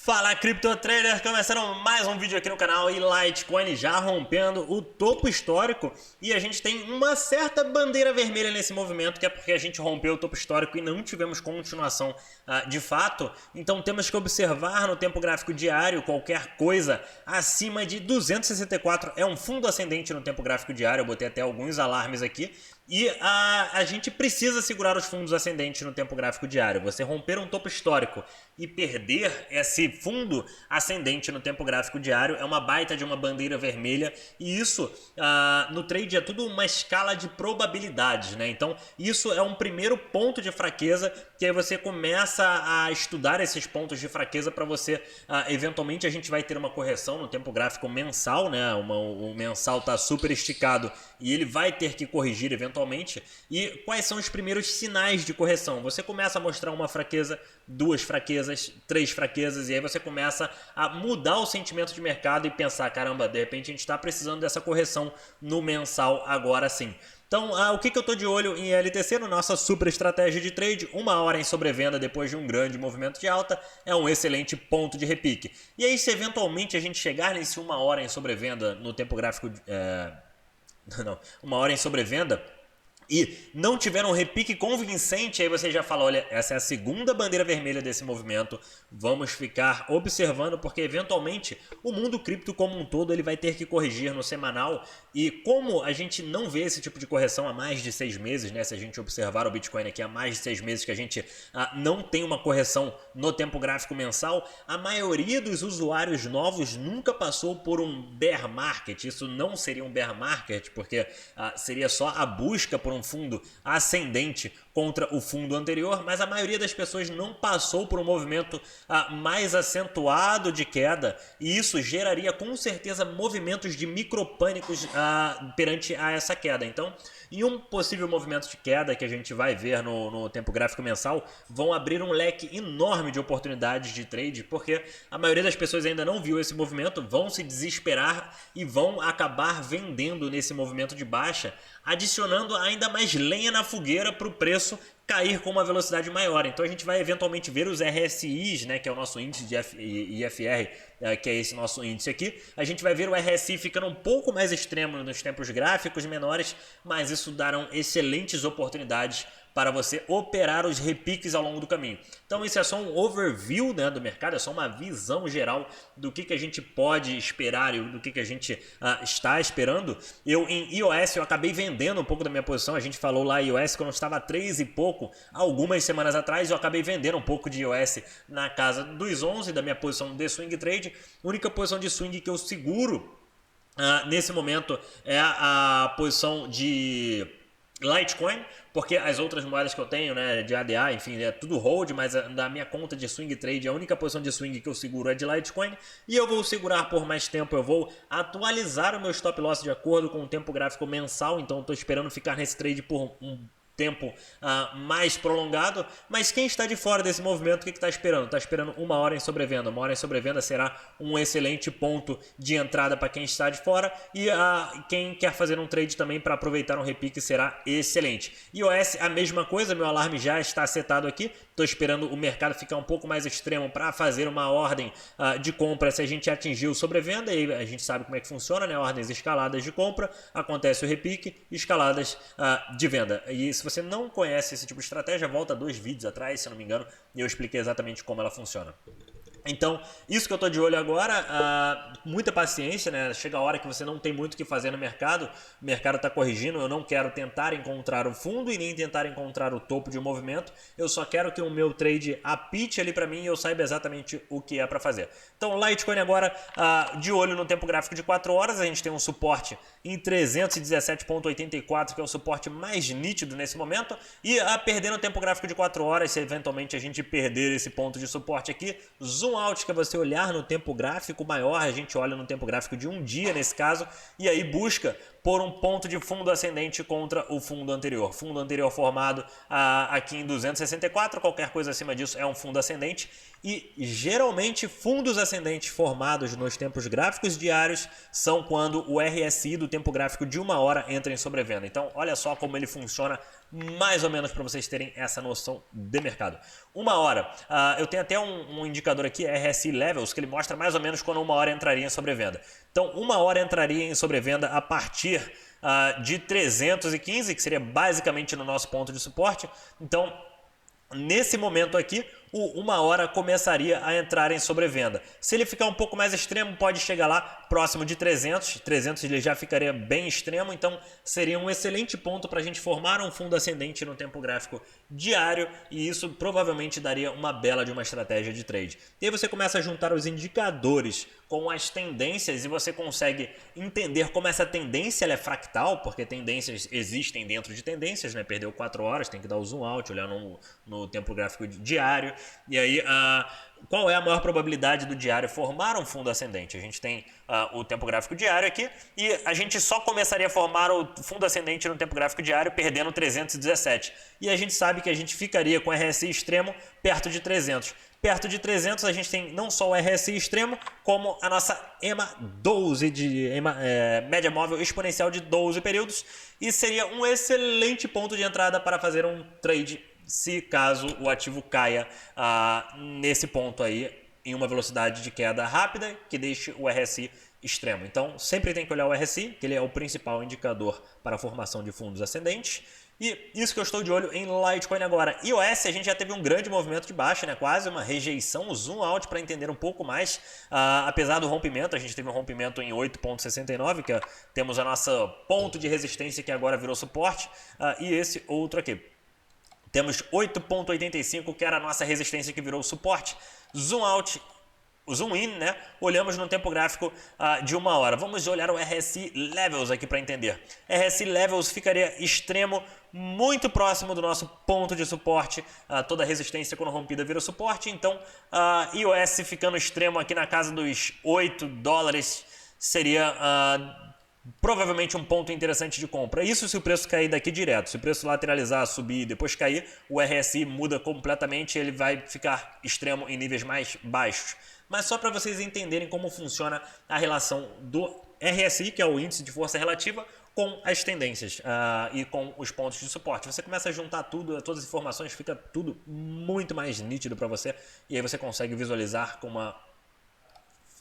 Fala Crypto Trader, começando mais um vídeo aqui no canal e Litecoin já rompendo o topo histórico e a gente tem uma certa bandeira vermelha nesse movimento, que é porque a gente rompeu o topo histórico e não tivemos continuação de fato. Então temos que observar no tempo gráfico diário qualquer coisa acima de 264 é um fundo ascendente no tempo gráfico diário. Eu botei até alguns alarmes aqui. E a gente precisa segurar os fundos ascendentes no tempo gráfico diário. Você romper um topo histórico e perder esse fundo ascendente no tempo gráfico diário é uma baita de uma bandeira vermelha. E isso no trade é tudo uma escala de probabilidades, né? Então isso é um primeiro ponto de fraqueza, que aí você começa a estudar esses pontos de fraqueza para você, eventualmente a gente vai ter uma correção no tempo gráfico mensal, né? O mensal está super esticado e ele vai ter que corrigir eventualmente. E quais são os primeiros sinais de correção? Você começa a mostrar uma fraqueza, duas fraquezas, três fraquezas, e aí você começa a mudar o sentimento de mercado e pensar, caramba, de repente a gente está precisando dessa correção no mensal agora sim. Então, o que eu estou de olho em LTC, na nossa super estratégia de trade? Uma hora em sobrevenda depois de um grande movimento de alta é um excelente ponto de repique. E aí, se eventualmente a gente chegar nesse uma hora em sobrevenda no tempo gráfico... uma hora em sobrevenda e não tiver um repique convincente, aí você já fala, olha, essa é a segunda bandeira vermelha desse movimento, vamos ficar observando, porque eventualmente o mundo cripto como um todo ele vai ter que corrigir no semanal, e como a gente não vê esse tipo de correção há mais de 6 meses, né? Se a gente observar o Bitcoin aqui há mais de 6 meses que a gente não tem uma correção no tempo gráfico mensal, a maioria dos usuários novos nunca passou por um bear market. Isso não seria um bear market, porque seria só a busca por um fundo ascendente contra o fundo anterior, mas a maioria das pessoas não passou por um movimento mais acentuado de queda, e isso geraria com certeza movimentos de micropânicos perante a essa queda. Então, em um possível movimento de queda que a gente vai ver no tempo gráfico mensal, vão abrir um leque enorme de oportunidades de trade, porque a maioria das pessoas ainda não viu esse movimento, vão se desesperar e vão acabar vendendo nesse movimento de baixa, adicionando ainda mais lenha na fogueira para o preço cair com uma velocidade maior. Então a gente vai eventualmente ver os RSIs, né, que é o nosso índice de IFR, que é esse nosso índice aqui. A gente vai ver o RSI ficando um pouco mais extremo nos tempos gráficos menores, mas isso darão excelentes oportunidades para você operar os repiques ao longo do caminho. Então isso é só um overview, né, do mercado, é só uma visão geral do que a gente pode esperar e do que a gente está esperando. Eu em iOS eu acabei vendendo um pouco da minha posição, a gente falou lá iOS quando estava a 3 e pouco, algumas semanas atrás, eu acabei vendendo um pouco de iOS na casa dos 11 da minha posição de swing trade. A única posição de swing que eu seguro nesse momento é a posição de Litecoin, porque as outras moedas que eu tenho, né, de ADA, enfim, é tudo hold, mas da minha conta de swing trade, a única posição de swing que eu seguro é de Litecoin, e eu vou segurar por mais tempo. Eu vou atualizar o meu stop loss de acordo com o tempo gráfico mensal, então estou esperando ficar nesse trade por um tempo mais prolongado. Mas quem está de fora desse movimento, o que está esperando? Está esperando uma hora em sobrevenda. Uma hora em sobrevenda será um excelente ponto de entrada para quem está de fora, e quem quer fazer um trade também para aproveitar um repique será excelente. iOS a mesma coisa, meu alarme já está setado aqui, estou esperando o mercado ficar um pouco mais extremo para fazer uma ordem de compra se a gente atingir o sobrevenda, e a gente sabe como é que funciona, né? Ordens escaladas de compra, acontece o repique, escaladas de venda. E se você não conhece esse tipo de estratégia, volta 2 vídeos atrás, se eu não me engano, e eu expliquei exatamente como ela funciona. Então, isso que eu estou de olho agora, muita paciência, né? Chega a hora que você não tem muito o que fazer no mercado, o mercado está corrigindo, eu não quero tentar encontrar o fundo e nem tentar encontrar o topo de um movimento, eu só quero que o meu trade apite ali para mim e eu saiba exatamente o que é para fazer. Então, Litecoin agora, de olho no tempo gráfico de 4 horas, a gente tem um suporte em 317,84, que é o suporte mais nítido nesse momento, e perder no tempo gráfico de 4 horas, se eventualmente a gente perder esse ponto de suporte aqui, zoom out, que é você olhar no tempo gráfico maior, a gente olha no tempo gráfico de um dia nesse caso, e aí busca por um ponto de fundo ascendente contra o fundo anterior. Fundo anterior formado aqui em 264, qualquer coisa acima disso é um fundo ascendente. E geralmente fundos ascendentes formados nos tempos gráficos diários são quando o RSI do tempo gráfico de 1 hora entra em sobrevenda. Então olha só como ele funciona mais ou menos para vocês terem essa noção de mercado. 1 hora, eu tenho até um indicador aqui, RSI Levels, que ele mostra mais ou menos quando 1 hora entraria em sobrevenda. Então 1 hora entraria em sobrevenda a partir de 315, que seria basicamente no nosso ponto de suporte. Então nesse momento aqui, o 1 hora começaria a entrar em sobrevenda. Se ele ficar um pouco mais extremo, pode chegar lá próximo de 300. 300 ele já ficaria bem extremo, então seria um excelente ponto para a gente formar um fundo ascendente no tempo gráfico diário e isso provavelmente daria uma bela de uma estratégia de trade. E aí você começa a juntar os indicadores com as tendências e você consegue entender como essa tendência ela é fractal, porque tendências existem dentro de tendências, né? Perdeu 4 horas, tem que dar o zoom out, olhar no tempo gráfico diário. E aí, qual é a maior probabilidade do diário formar um fundo ascendente? A gente tem o tempo gráfico diário aqui e a gente só começaria a formar o fundo ascendente no tempo gráfico diário perdendo 317. E a gente sabe que a gente ficaria com RSI extremo perto de 300. Perto de 300 a gente tem não só o RSI extremo, como a nossa EMA 12, média móvel exponencial de 12 períodos. E seria um excelente ponto de entrada para fazer um trade se caso o ativo caia nesse ponto aí, em uma velocidade de queda rápida, que deixe o RSI extremo. Então, sempre tem que olhar o RSI, que ele é o principal indicador para a formação de fundos ascendentes. E isso que eu estou de olho em Litecoin agora. EOS, a gente já teve um grande movimento de baixa, né? Quase uma rejeição, zoom out para entender um pouco mais. Apesar do rompimento, a gente teve um rompimento em 8,69, que temos a nossa ponto de resistência que agora virou suporte, e esse outro aqui. Temos 8,85, que era a nossa resistência que virou suporte. Zoom out, zoom in, né? Olhamos no tempo gráfico de 1 hora. Vamos olhar o RSI Levels aqui para entender. RSI Levels ficaria extremo, muito próximo do nosso ponto de suporte. Toda resistência quando rompida vira suporte. Então, EOS ficando extremo aqui na casa dos $8 seria provavelmente um ponto interessante de compra. Isso se o preço cair daqui direto. Se o preço lateralizar, subir e depois cair, o RSI muda completamente, ele vai ficar extremo em níveis mais baixos. Mas só para vocês entenderem como funciona a relação do RSI, que é o índice de força relativa, com as tendências e com os pontos de suporte. Você começa a juntar tudo, todas as informações, fica tudo muito mais nítido para você e aí você consegue visualizar com uma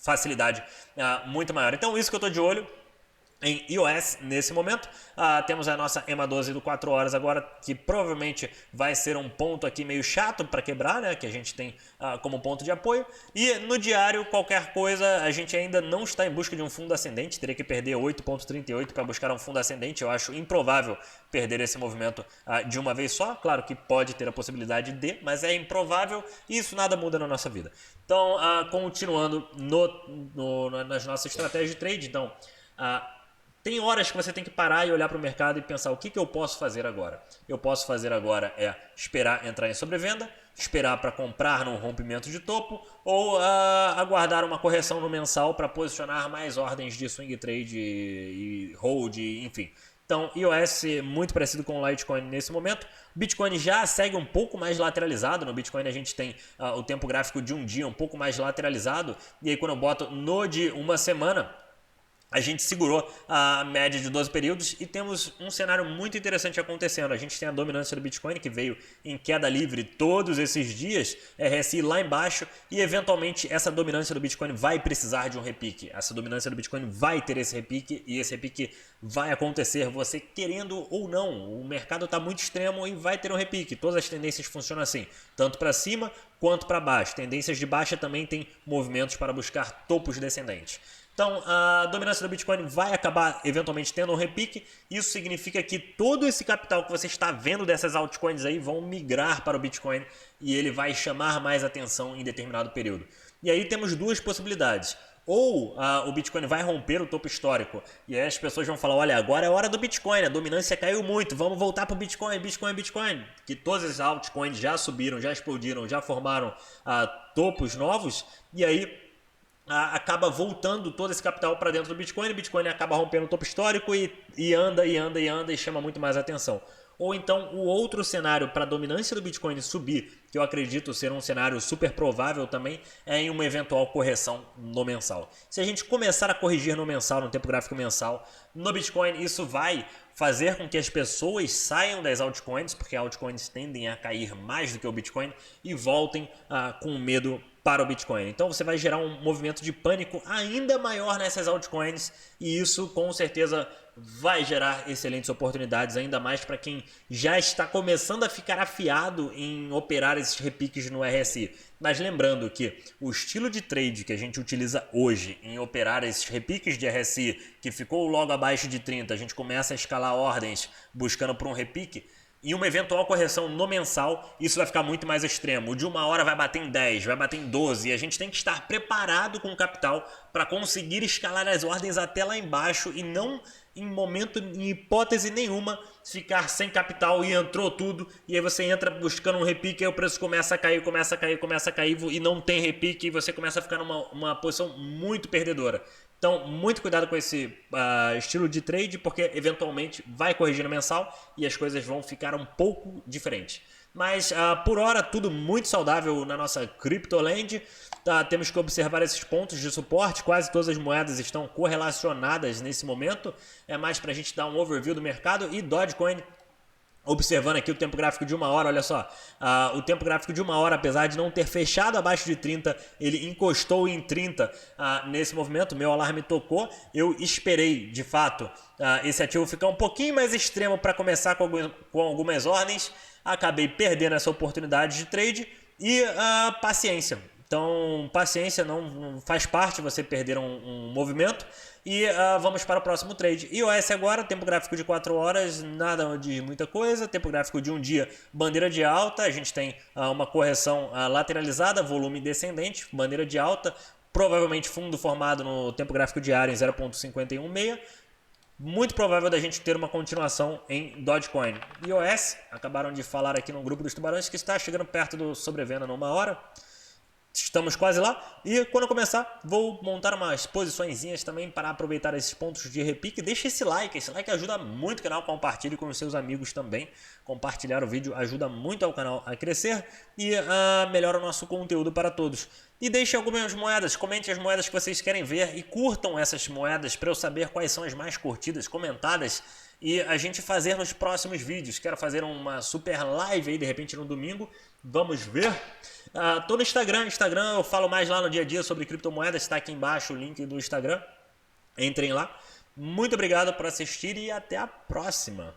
facilidade muito maior. Então isso que eu estou de olho em EOS nesse momento. Temos a nossa EMA 12 do 4 horas agora, que provavelmente vai ser um ponto aqui meio chato para quebrar, né? Que a gente tem como ponto de apoio. E no diário, qualquer coisa, a gente ainda não está em busca de um fundo ascendente. Teria que perder 8,38 para buscar um fundo ascendente. Eu acho improvável perder esse movimento de uma vez só. Claro que pode ter a possibilidade de, mas é improvável e isso nada muda na nossa vida. Então, continuando nas nossas estratégias de trade, então tem horas que você tem que parar e olhar para o mercado e pensar o que eu posso fazer agora. Eu posso fazer agora esperar entrar em sobrevenda, esperar para comprar num rompimento de topo ou aguardar uma correção no mensal para posicionar mais ordens de swing trade e hold, enfim. Então, EOS muito parecido com o Litecoin nesse momento. Bitcoin já segue um pouco mais lateralizado. No Bitcoin a gente tem o tempo gráfico de um dia um pouco mais lateralizado. E aí quando eu boto no de uma semana, a gente segurou a média de 12 períodos e temos um cenário muito interessante acontecendo. A gente tem a dominância do Bitcoin que veio em queda livre todos esses dias, RSI lá embaixo e eventualmente essa dominância do Bitcoin vai precisar de um repique. Essa dominância do Bitcoin vai ter esse repique e esse repique vai acontecer, você querendo ou não. O mercado está muito extremo e vai ter um repique. Todas as tendências funcionam assim, tanto para cima quanto para baixo. Tendências de baixa também tem movimentos para buscar topos descendentes. Então, a dominância do Bitcoin vai acabar eventualmente tendo um repique. Isso significa que todo esse capital que você está vendo dessas altcoins aí vão migrar para o Bitcoin e ele vai chamar mais atenção em determinado período. E aí temos duas possibilidades. Ou o Bitcoin vai romper o topo histórico e aí as pessoas vão falar, olha, agora é hora do Bitcoin, a dominância caiu muito, vamos voltar para o Bitcoin, Bitcoin. Que todas as altcoins já subiram, já explodiram, já formaram topos novos e aí acaba voltando todo esse capital para dentro do Bitcoin, o Bitcoin acaba rompendo o topo histórico e anda e chama muito mais atenção. Ou então o outro cenário para a dominância do Bitcoin subir, que eu acredito ser um cenário super provável também, é em uma eventual correção no mensal. Se a gente começar a corrigir no mensal, no tempo gráfico mensal, no Bitcoin, isso vai fazer com que as pessoas saiam das altcoins, porque altcoins tendem a cair mais do que o Bitcoin, e voltem com medo para o Bitcoin. Então você vai gerar um movimento de pânico ainda maior nessas altcoins e isso com certeza vai gerar excelentes oportunidades, ainda mais para quem já está começando a ficar afiado em operar esses repiques no RSI. Mas lembrando que o estilo de trade que a gente utiliza hoje em operar esses repiques de RSI, que ficou logo abaixo de 30, a gente começa a escalar ordens buscando por um repique, e uma eventual correção no mensal, isso vai ficar muito mais extremo. O de uma hora vai bater em 10, vai bater em 12, e a gente tem que estar preparado com o capital para conseguir escalar as ordens até lá embaixo e não, em hipótese nenhuma, ficar sem capital e entrou tudo, e aí você entra buscando um repique, aí o preço começa a cair, e não tem repique, e você começa a ficar numa posição muito perdedora. Então, muito cuidado com esse estilo de trade, porque eventualmente vai corrigir no mensal e as coisas vão ficar um pouco diferentes. Mas, por hora, tudo muito saudável na nossa CryptoLand. Temos que observar esses pontos de suporte. Quase todas as moedas estão correlacionadas nesse momento. É mais para a gente dar um overview do mercado. E Dogecoin, observando aqui o tempo gráfico de uma hora, olha só, o tempo gráfico de uma hora, apesar de não ter fechado abaixo de 30, ele encostou em 30 nesse movimento, meu alarme tocou, eu esperei, de fato, esse ativo ficar um pouquinho mais extremo para começar com algumas ordens, acabei perdendo essa oportunidade de trade e paciência. Então, paciência, não faz parte você perder um movimento. E vamos para o próximo trade. iOS agora, tempo gráfico de 4 horas, nada de muita coisa. Tempo gráfico de um dia, bandeira de alta. A gente tem uma correção lateralizada, volume descendente, bandeira de alta. Provavelmente fundo formado no tempo gráfico diário em 0,516. Muito provável da gente ter uma continuação em Dogecoin. iOS, acabaram de falar aqui no grupo dos tubarões que está chegando perto do sobrevenda numa hora. Estamos quase lá e quando eu começar vou montar umas posiçõezinhas também para aproveitar esses pontos de repique. Deixa esse like ajuda muito o canal, compartilhe com os seus amigos também. Compartilhar o vídeo ajuda muito ao canal a crescer e melhora o nosso conteúdo para todos. E deixe algumas moedas, comente as moedas que vocês querem ver e curtam essas moedas para eu saber quais são as mais curtidas, comentadas e a gente fazer nos próximos vídeos. Quero fazer uma super live aí de repente no domingo, vamos ver. Tô no Instagram eu falo mais lá no dia a dia sobre criptomoedas, está aqui embaixo o link do Instagram, entrem lá. Muito obrigado por assistir e até a próxima.